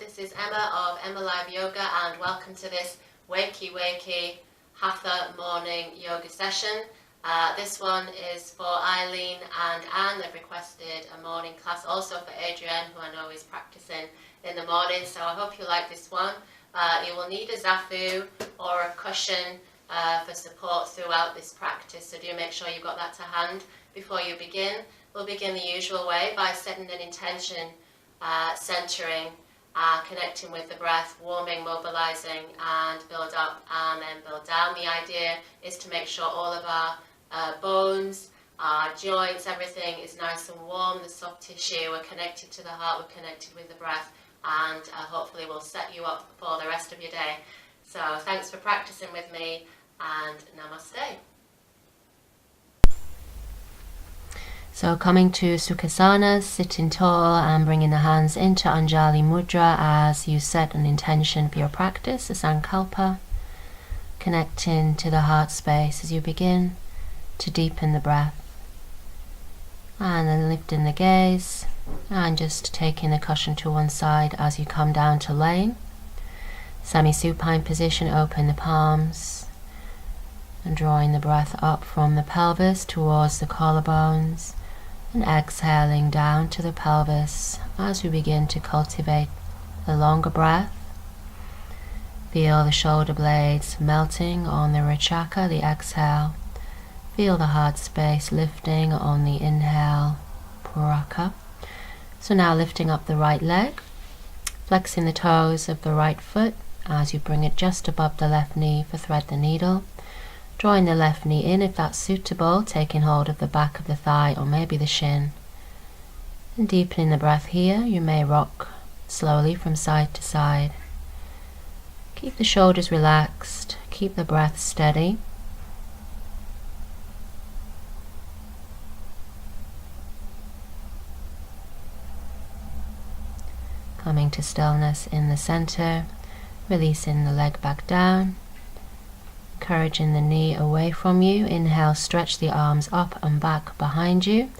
this is Emma of EmmaLiveYoga and welcome to this Wakey HATHA morning yoga session. This one is for Eileen and Anne. They've requested a morning class, also for Adrienne, who I know is practicing in the morning, so I hope you like this one. You will need a zafu or a cushion for support throughout this practice, so do make sure you've got that to hand before you begin. We'll begin the usual way by setting an intention, centering, connecting with the breath, warming, mobilizing, and build up and then build down. The idea is to make sure all of our bones, our joints, everything is nice and warm, the soft tissue, we're connected to the heart, we're connected with the breath, and hopefully we'll set you up for the rest of your day. So thanks for practicing with me, and namaste. So coming to Sukhasana, sitting tall and bringing the hands into Anjali Mudra as you set an intention for your practice, a Sankalpa, connecting to the heart space as you begin to deepen the breath. And then lifting the gaze and just taking the cushion to one side as you come down to laying. Semi-supine position, open the palms and drawing the breath up from the pelvis towards the collarbones. And exhaling down to the pelvis as we begin to cultivate a longer breath. Feel the shoulder blades melting on the rachaka, the exhale. Feel the heart space lifting on the inhale, puraka. So now lifting up the right leg, flexing the toes of the right foot as you bring it just above the left knee for thread the needle. Drawing the left knee in if that's suitable, taking hold of the back of the thigh or maybe the shin. And deepening the breath here, you may rock slowly from side to side. Keep the shoulders relaxed, keep the breath steady. Coming to stillness in the center, releasing the leg back down. Encouraging the knee away from you. Inhale, stretch the arms up and back behind you.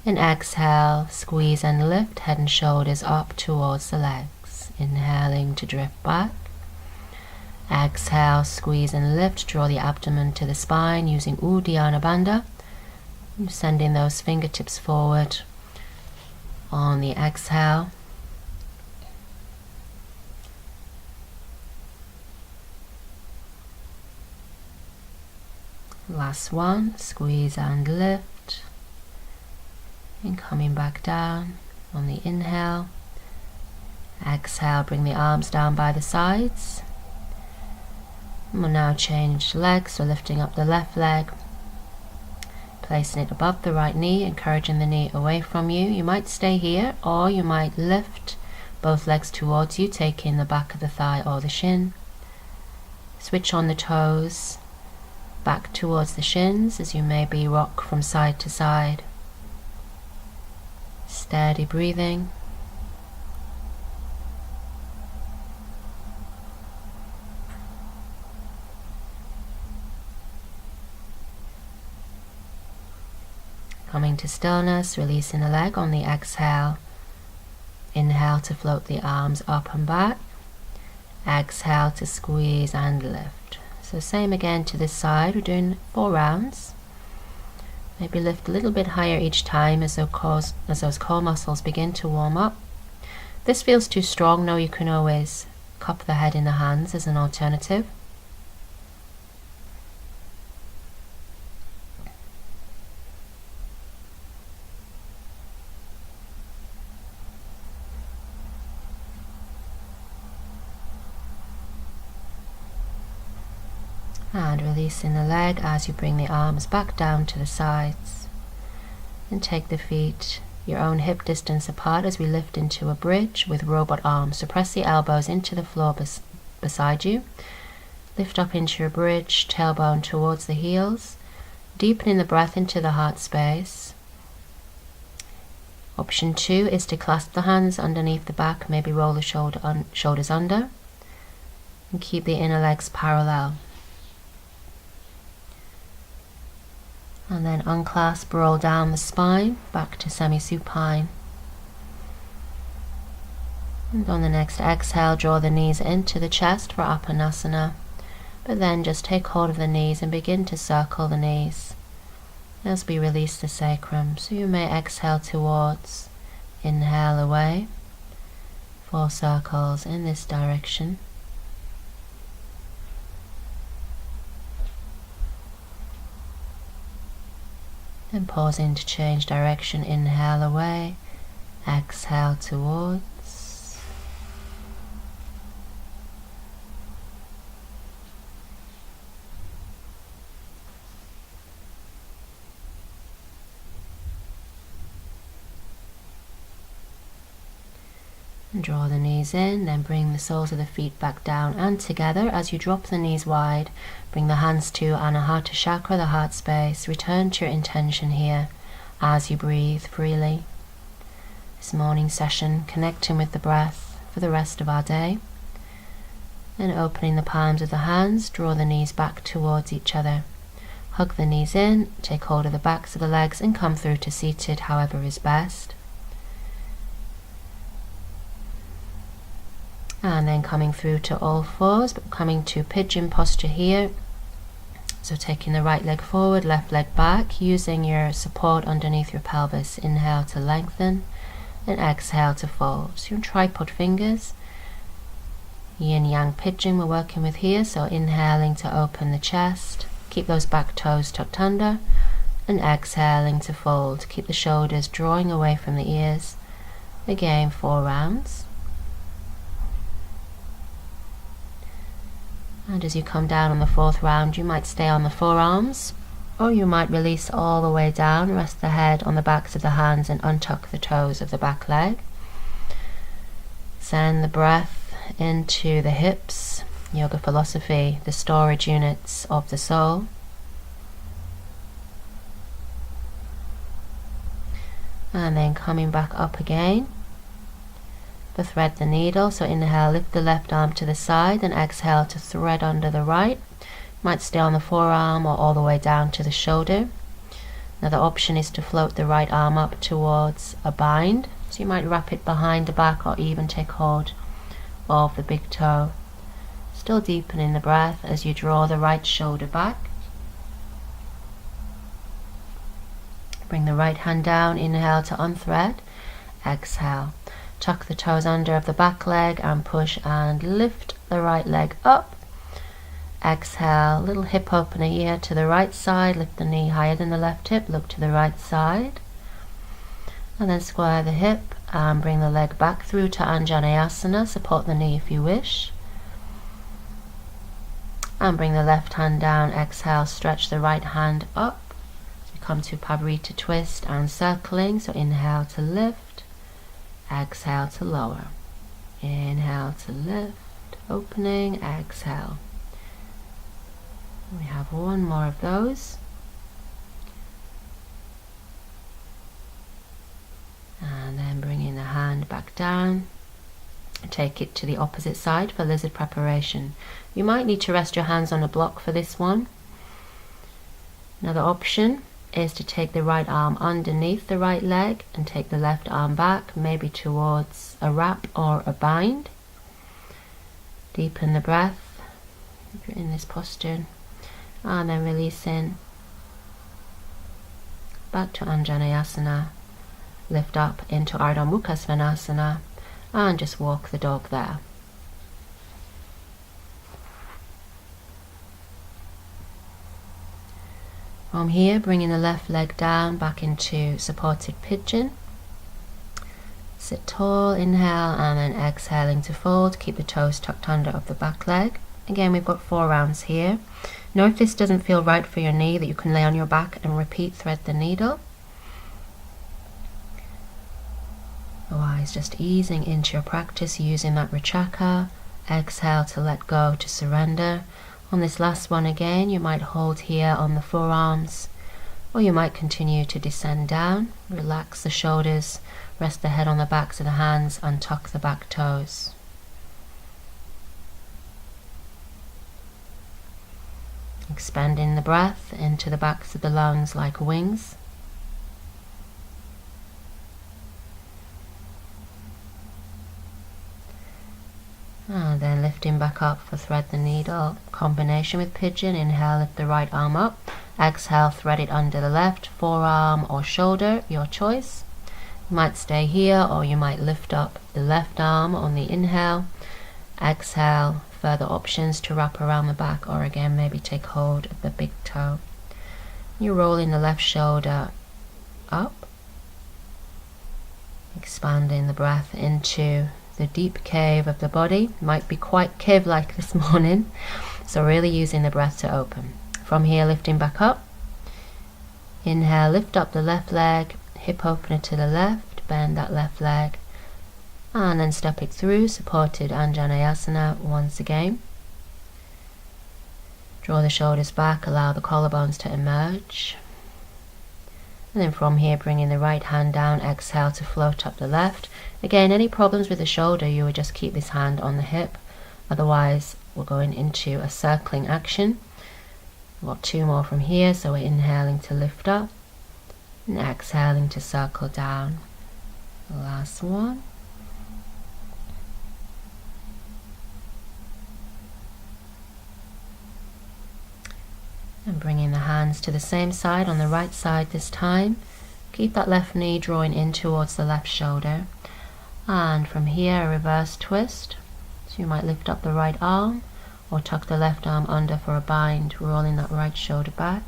And exhale, squeeze and lift, head and shoulders up towards the legs. Inhaling to drift back. Exhale, squeeze and lift, draw the abdomen to the spine using Uddiyana Bandha. Sending those fingertips forward on the exhale. Last one, squeeze and lift, and coming back down on the inhale. Exhale, bring the arms down by the sides. And we'll now change legs, so lifting up the left leg, placing it above the right knee, encouraging the knee away from you. You might stay here, or you might lift both legs towards you, taking the back of the thigh or the shin. Switch on the toes back towards the shins as you maybe rock from side to side. Steady breathing. Coming to stillness, releasing the leg on the exhale. Inhale to float the arms up and back. Exhale to squeeze and lift. So same again to this side, we're doing 4 rounds. Maybe lift a little bit higher each time as those core muscles begin to warm up. If this feels too strong, no, you can always cup the head in the hands as an alternative. And releasing the leg as you bring the arms back down to the sides. And take the feet your own hip distance apart as we lift into a bridge with robot arms. So press the elbows into the floor beside you. Lift up into your bridge, tailbone towards the heels. Deepening the breath into the heart space. Option 2 is to clasp the hands underneath the back, maybe roll the shoulders under. And keep the inner legs parallel. And then unclasp, roll down the spine, back to semi-supine. And on the next exhale, draw the knees into the chest for Apanasana. But then just take hold of the knees and begin to circle the knees as we release the sacrum. So you may exhale towards, inhale away, 4 circles in this direction. Then pause in to change direction, inhale away, exhale towards. And draw the knees in, then bring the soles of the feet back down and together. As you drop the knees wide, bring the hands to Anahata Chakra, the heart space. Return to your intention here as you breathe freely. This morning session, connecting with the breath for the rest of our day. Then opening the palms of the hands, draw the knees back towards each other. Hug the knees in, take hold of the backs of the legs and come through to seated, however is best. And then coming through to all fours, but coming to pigeon posture here. So taking the right leg forward, left leg back, using your support underneath your pelvis. Inhale to lengthen and exhale to fold. So your tripod fingers, yin yang pigeon we're working with here. So inhaling to open the chest, keep those back toes tucked under, and exhaling to fold. Keep the shoulders drawing away from the ears. Again, 4 rounds. And as you come down on the 4th round, you might stay on the forearms, or you might release all the way down, rest the head on the backs of the hands and untuck the toes of the back leg. Send the breath into the hips, yoga philosophy, the storage units of the soul. And then coming back up again. Thread the needle, so inhale, lift the left arm to the side and exhale to thread under the right. Might stay on the forearm or all the way down to the shoulder. Another option is to float the right arm up towards a bind, so you might wrap it behind the back or even take hold of the big toe. Still deepening the breath as you draw the right shoulder back. Bring the right hand down, inhale to unthread, exhale. Tuck the toes under of the back leg and push and lift the right leg up. Exhale, little hip opener here to the right side, lift the knee higher than the left hip, look to the right side. And then square the hip and bring the leg back through to Anjaneyasana, support the knee if you wish. And bring the left hand down, exhale, stretch the right hand up. So we come to Pavarita twist and circling, so inhale to lift. Exhale to lower. Inhale to lift, opening, exhale. We have 1 more of those. And then bringing the hand back down. Take it to the opposite side for lizard preparation. You might need to rest your hands on a block for this one. Another option is to take the right arm underneath the right leg and take the left arm back, maybe towards a wrap or a bind. Deepen the breath if you're in this posture, and then releasing back to Anjaneyasana. Lift up into Ardha Mukha Svanasana and just walk the dog there. From here, bringing the left leg down back into supported pigeon. Sit tall, inhale, and then exhaling to fold. Keep the toes tucked under of the back leg. Again, we've got 4 rounds here. Know if this doesn't feel right for your knee that you can lay on your back and repeat, thread the needle. Otherwise, just easing into your practice using that Rachaka. Exhale to let go, to surrender. On this last one again, you might hold here on the forearms, or you might continue to descend down. Relax the shoulders, rest the head on the backs of the hands, and tuck the back toes. Expanding the breath into the backs of the lungs like wings. And then lifting back up for thread the needle combination with pigeon. Inhale, lift the right arm up. Exhale, thread it under the left forearm or shoulder, your choice. You might stay here, or you might lift up the left arm on the inhale. Exhale, further options to wrap around the back, or again maybe take hold of the big toe. You're rolling the left shoulder up, expanding the breath into the deep cave of the body. Might be quite cave-like this morning, so really using the breath to open. From here, lifting back up. Inhale, lift up the left leg, hip opener to the left, bend that left leg, and then step it through, supported Anjaneyasana once again. Draw the shoulders back, allow the collarbones to emerge. And then from here, bringing the right hand down, exhale to float up the left. Again, any problems with the shoulder, you would just keep this hand on the hip. Otherwise, we're going into a circling action. We've got 2 more from here, so we're inhaling to lift up and exhaling to circle down. The last one. And bringing the hands to the same side on the right side this time. Keep that left knee drawing in towards the left shoulder. And from here, a reverse twist. So you might lift up the right arm or tuck the left arm under for a bind, rolling that right shoulder back.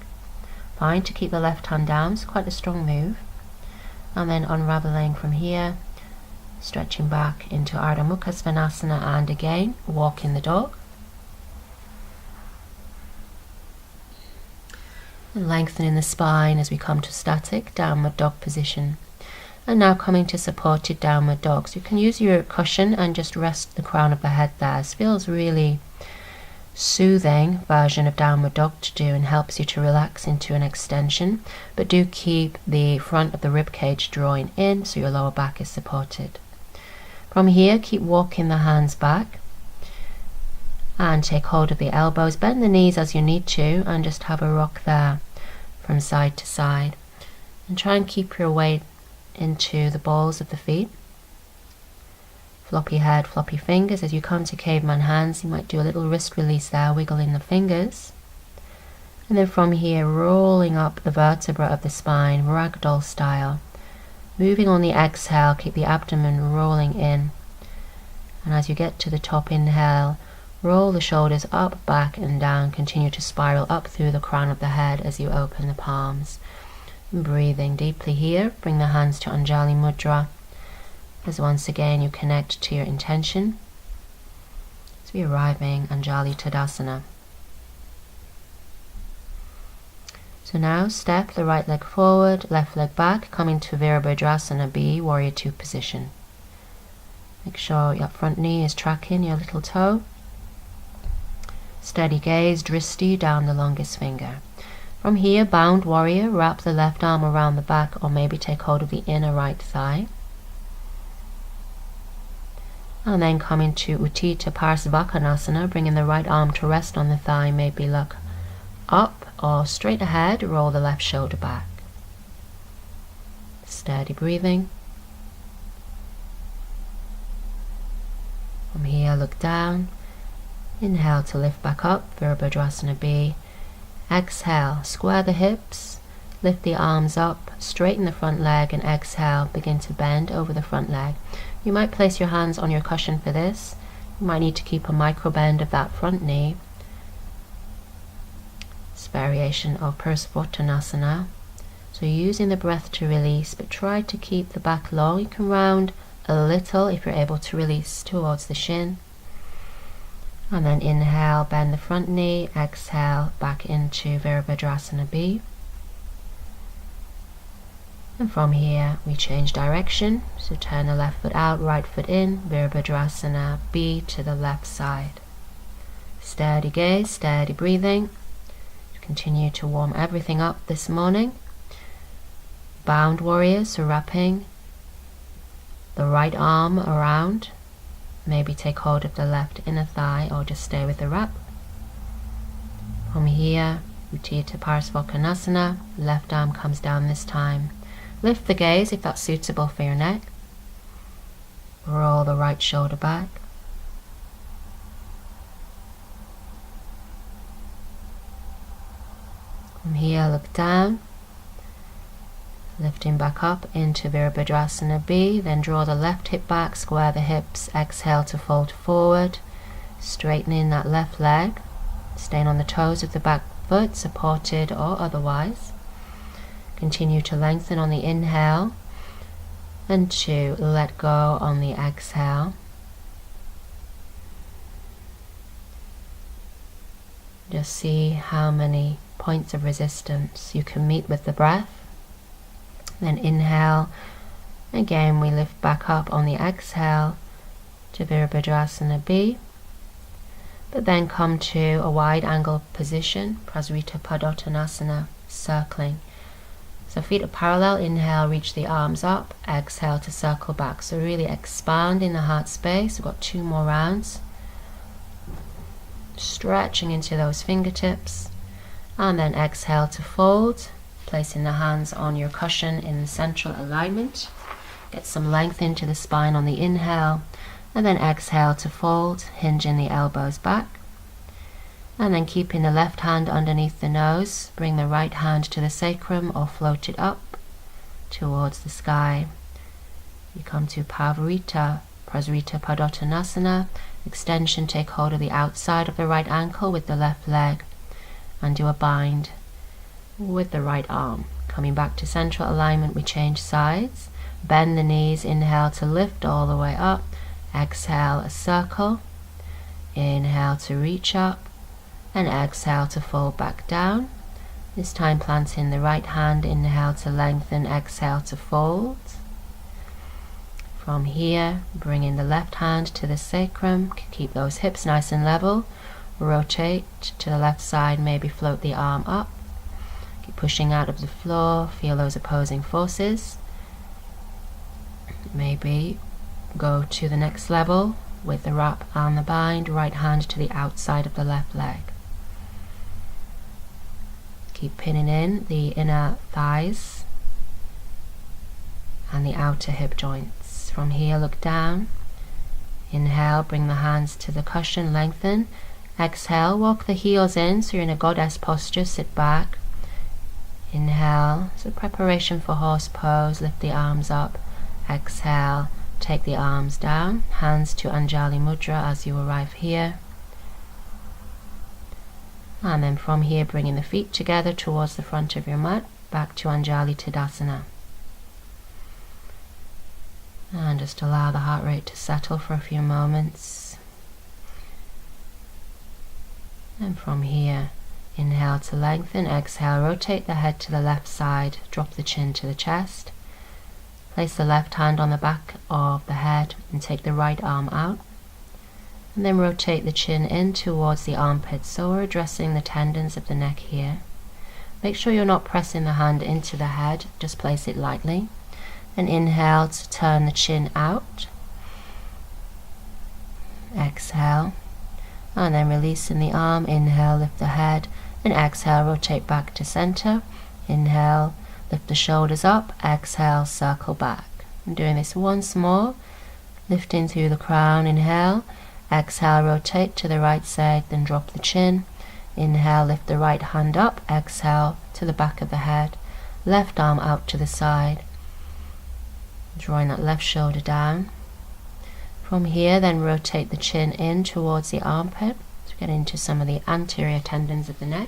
Fine to keep the left hand down, it's quite a strong move. And then unraveling from here, stretching back into Ardha Mukha Svanasana, and again, walking the dog. And lengthening the spine as we come to static downward dog position. And now coming to supported downward dog. So you can use your cushion and just rest the crown of the head there. This feels really soothing version of downward dog to do, and helps you to relax into an extension. But do keep the front of the rib cage drawing in so your lower back is supported. From here, keep walking the hands back. And take hold of the elbows, bend the knees as you need to, and just have a rock there from side to side. And try and keep your weight into the balls of the feet. Floppy head, floppy fingers. As you come to caveman hands, you might do a little wrist release there, wiggling the fingers. And then from here, rolling up the vertebra of the spine, ragdoll style. Moving on the exhale, keep the abdomen rolling in. And as you get to the top, inhale, roll the shoulders up, back and down. Continue to spiral up through the crown of the head as you open the palms. And breathing deeply here, bring the hands to Anjali Mudra. As once again you connect to your intention. As we arriving Anjali Tadasana. So now step the right leg forward, left leg back, coming to Virabhadrasana B, Warrior 2 position. Make sure your front knee is tracking your little toe. Steady gaze, dristi down the longest finger. From here, bound warrior, wrap the left arm around the back, or maybe take hold of the inner right thigh. And then come into Utthita Parsvakonasana, bringing the right arm to rest on the thigh, maybe look up or straight ahead, roll the left shoulder back. Steady breathing. From here, look down. Inhale to lift back up, Virabhadrasana B. Exhale, square the hips, lift the arms up, straighten the front leg, and exhale, begin to bend over the front leg. You might place your hands on your cushion for this. You might need to keep a micro bend of that front knee. It's a variation of Parsvottanasana. So using the breath to release, but try to keep the back long. You can round a little if you're able to release towards the shin. And then inhale, bend the front knee, exhale, back into Virabhadrasana B. And from here, we change direction. So turn the left foot out, right foot in, Virabhadrasana B to the left side. Steady gaze, steady breathing. Continue to warm everything up this morning. Bound warrior, so wrapping the right arm around. Maybe take hold of the left inner thigh or just stay with the wrap. From here, Utthita Parsvakonasana, left arm comes down this time. Lift the gaze if that's suitable for your neck. Roll the right shoulder back. From here, look down, lifting back up into Virabhadrasana B, then draw the left hip back, square the hips, exhale to fold forward, straightening that left leg, staying on the toes of the back foot, supported or otherwise. Continue to lengthen on the inhale and to let go on the exhale. Just see how many points of resistance you can meet with the breath. Then inhale, again we lift back up on the exhale to Virabhadrasana B, but then come to a wide angle position, Prasarita Padottanasana, circling. So feet are parallel, inhale, reach the arms up, exhale to circle back. So really expand in the heart space. We've got 2 more rounds. Stretching into those fingertips, and then exhale to fold, placing the hands on your cushion in the central alignment. Get some length into the spine on the inhale, and then exhale to fold, hinging the elbows back. And then keeping the left hand underneath the nose, bring the right hand to the sacrum or float it up towards the sky. You come to Prasarita Padottanasana. Extension, take hold of the outside of the right ankle with the left leg and do a bind with the right arm. Coming back to central alignment, we change sides. Bend the knees, inhale to lift all the way up, exhale a circle, inhale to reach up, and exhale to fold back down. This time planting the right hand, inhale to lengthen, exhale to fold. From here, bringing the left hand to the sacrum, keep those hips nice and level, rotate to the left side, maybe float the arm up, keep pushing out of the floor, feel those opposing forces, maybe go to the next level with the wrap and the bind, right hand to the outside of the left leg. Keep pinning in the inner thighs and the outer hip joints. From here, look down. Inhale, bring the hands to the cushion, lengthen. Exhale, walk the heels in so you're in a goddess posture, sit back. Inhale, so preparation for horse pose, lift the arms up. Exhale, take the arms down, hands to Anjali Mudra as you arrive here. And then from here, bringing the feet together towards the front of your mat, back to Anjali Tadasana. And just allow the heart rate to settle for a few moments. And from here, inhale to lengthen, exhale, rotate the head to the left side, drop the chin to the chest. Place the left hand on the back of the head and take the right arm out. And then rotate the chin in towards the armpit, so we're addressing the tendons of the neck here. Make sure you're not pressing the hand into the head, just place it lightly. And inhale to turn the chin out. Exhale. And then releasing the arm, inhale, lift the head. And exhale, rotate back to center. Inhale, lift the shoulders up. Exhale, circle back. I'm doing this once more. Lifting through the crown, inhale. Exhale, rotate to the right side, then drop the chin. Inhale, lift the right hand up. Exhale, to the back of the head. Left arm out to the side. Drawing that left shoulder down. From here, then rotate the chin in towards the armpit to get into some of the anterior tendons of the neck.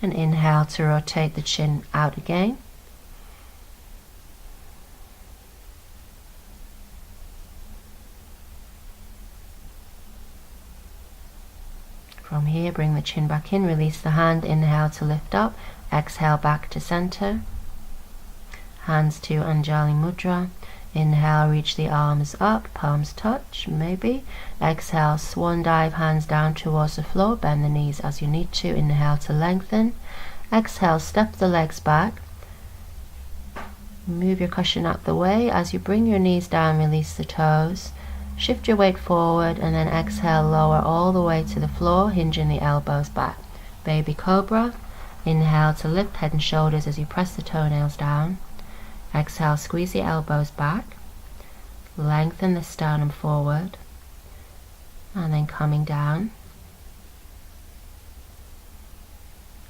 And inhale to rotate the chin out again. From here, bring the chin back in, release the hand, inhale to lift up. Exhale back to center. Hands to Anjali Mudra. Inhale, reach the arms up, palms touch, maybe. Exhale, swan dive, hands down towards the floor. Bend the knees as you need to. Inhale to lengthen. Exhale, step the legs back. Move your cushion out the way. As you bring your knees down, release the toes. Shift your weight forward and then exhale, lower all the way to the floor, hinging the elbows back. Baby Cobra. Inhale to lift head and shoulders as you press the toenails down. Exhale, squeeze the elbows back. Lengthen the sternum forward. And then coming down.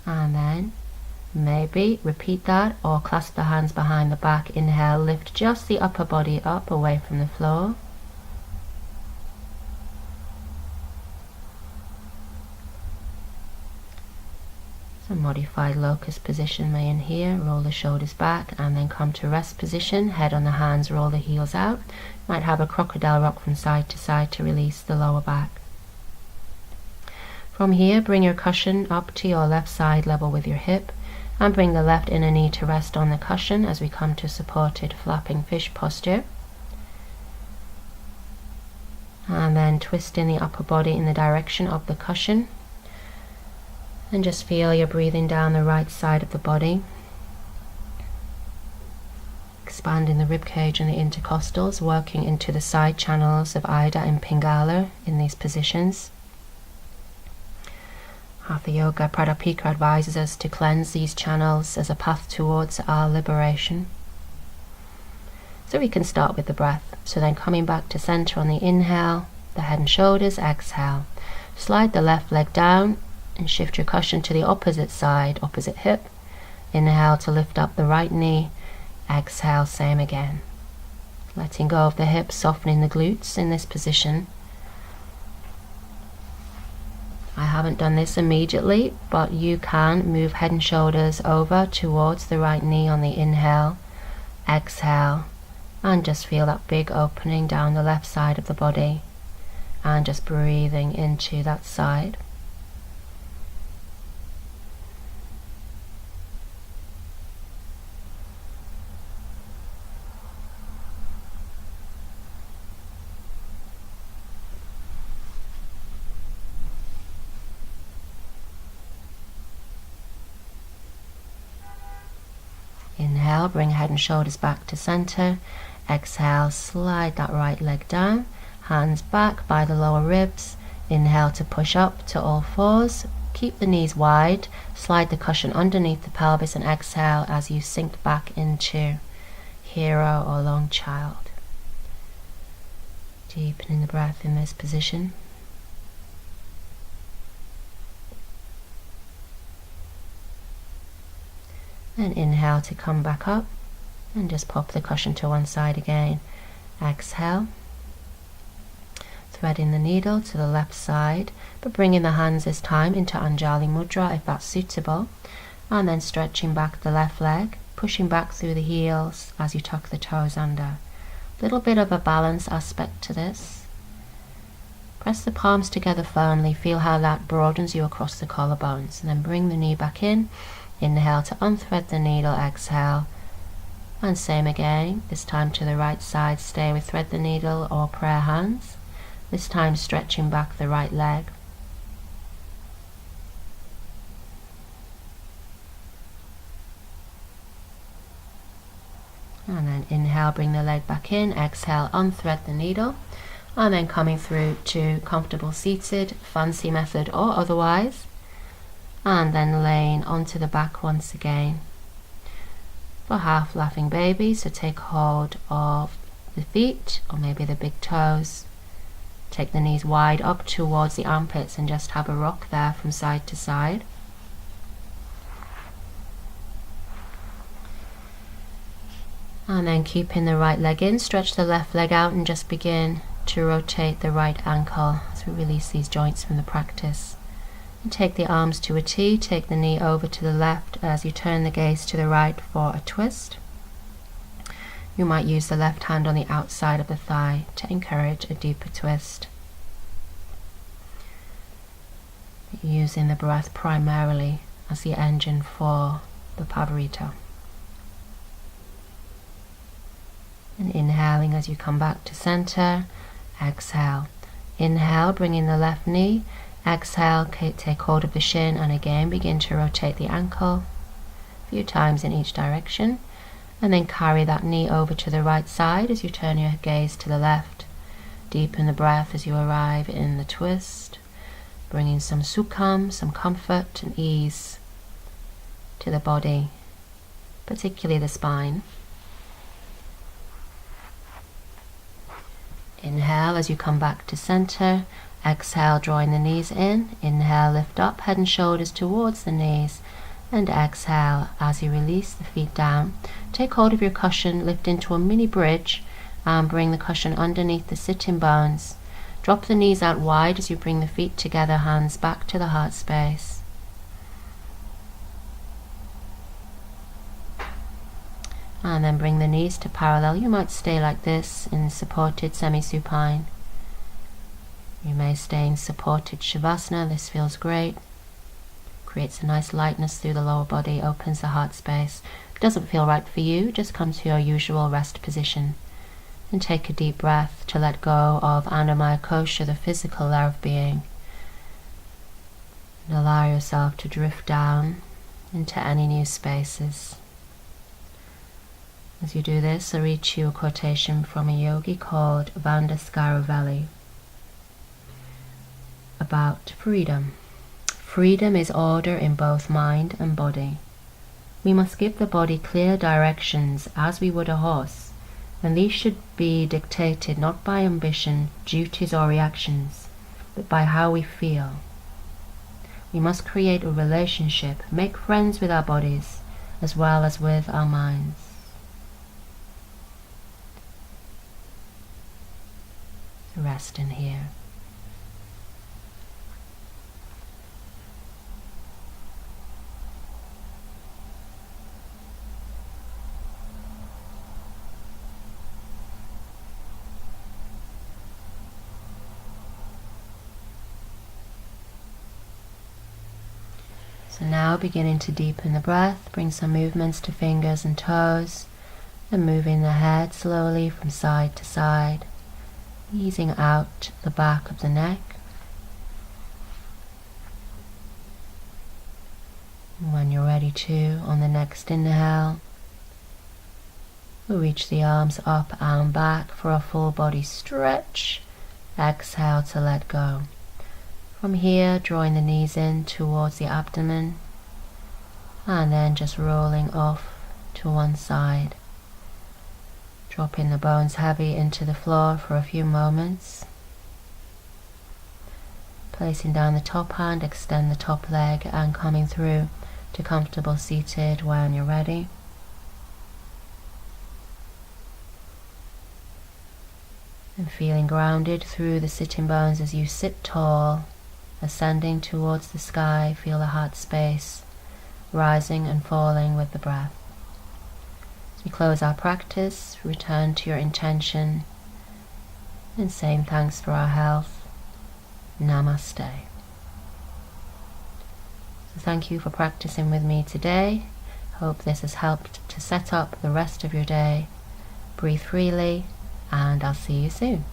And then maybe repeat that, or clasp the hands behind the back. Inhale, lift just the upper body up away from the floor. So modified locust position may in here, roll the shoulders back and then come to rest position, head on the hands, roll the heels out. Might have a crocodile rock from side to side to release the lower back. From here, bring your cushion up to your left side level with your hip, and bring the left inner knee to rest on the cushion as we come to supported flapping fish posture. And then twisting the upper body in the direction of the cushion. And just feel you're breathing down the right side of the body. Expanding the ribcage and the intercostals, working into the side channels of Ida and Pingala in these positions. Hatha Yoga Pradipika advises us to cleanse these channels as a path towards our liberation. So we can start with the breath. So then coming back to center on the inhale, the head and shoulders, exhale. Slide the left leg down and shift your cushion to the opposite side, opposite hip. Inhale to lift up the right knee, exhale, same again. Letting go of the hips, softening the glutes in this position. I haven't done this immediately, but you can move head and shoulders over towards the right knee on the inhale, exhale, and just feel that big opening down the left side of the body, and just breathing into that side. Inhale, bring head and shoulders back to center. Exhale, slide that right leg down, hands back by the lower ribs. Inhale to push up to all fours. Keep the knees wide, slide the cushion underneath the pelvis, and exhale as you sink back into hero or long child. Deepening the breath in this position. Then inhale to come back up and just pop the cushion to one side again. Exhale, threading the needle to the left side, but bringing the hands this time into Anjali Mudra if that's suitable, and then stretching back the left leg, pushing back through the heels as you tuck the toes under. Little bit of a balance aspect to this. Press the palms together firmly, feel how that broadens you across the collarbones, and then bring the knee back in. Inhale to unthread the needle, exhale, and same again, this time to the right side, stay with thread the needle or prayer hands, this time stretching back the right leg. And then inhale, bring the leg back in, exhale, unthread the needle, and then coming through to comfortable seated, fancy method or otherwise. And then laying onto the back once again for half laughing baby. So take hold of the feet or maybe the big toes. Take the knees wide up towards the armpits and just have a rock there from side to side. And then keeping the right leg in, stretch the left leg out and just begin to rotate the right ankle as we release these joints from the practice. And take the arms to a T, take the knee over to the left as you turn the gaze to the right for a twist. You might use the left hand on the outside of the thigh to encourage a deeper twist. Using the breath primarily as the engine for the Pavarita. And inhaling as you come back to center, exhale. Inhale, bringing the left knee. Exhale, take hold of the shin and again begin to rotate the ankle a few times in each direction, and then carry that knee over to the right side as you turn your gaze to the left. Deepen the breath as you arrive in the twist, bringing some sukham, some comfort and ease to the body, particularly the spine. Inhale as you come back to center. Exhale, drawing the knees in. Inhale, lift up, head and shoulders towards the knees. And exhale, as you release the feet down, take hold of your cushion, lift into a mini bridge, and bring the cushion underneath the sitting bones. Drop the knees out wide as you bring the feet together, hands back to the heart space. And then bring the knees to parallel. You might stay like this in supported semi-supine. You may stay in supported shavasana. This feels great. Creates a nice lightness through the lower body, opens the heart space. If it doesn't feel right for you, just come to your usual rest position. And take a deep breath to let go of Annamaya Kosha, the physical layer of being. And allow yourself to drift down into any new spaces. As you do this, I read you a quotation from a yogi called Vandaskaravelli about freedom. Freedom is order in both mind and body. We must give the body clear directions as we would a horse, and these should be dictated not by ambition, duties or reactions, but by how we feel. We must create a relationship, make friends with our bodies as well as with our minds. Rest in here. So now beginning to deepen the breath, bring some movements to fingers and toes, and moving the head slowly from side to side, easing out the back of the neck. And when you're ready to, on the next inhale, we'll reach the arms up and back for a full body stretch. Exhale to let go. From here, drawing the knees in towards the abdomen, and then just rolling off to one side. Dropping the bones heavy into the floor for a few moments. Placing down the top hand, extend the top leg, and coming through to comfortable seated when you're ready. And feeling grounded through the sitting bones as you sit tall, ascending towards the sky. Feel the heart space rising and falling with the breath. As we close our practice, return to your intention and saying thanks for our health. Namaste. So thank you for practicing with me today. Hope this has helped to set up the rest of your day. Breathe freely, and I'll see you soon.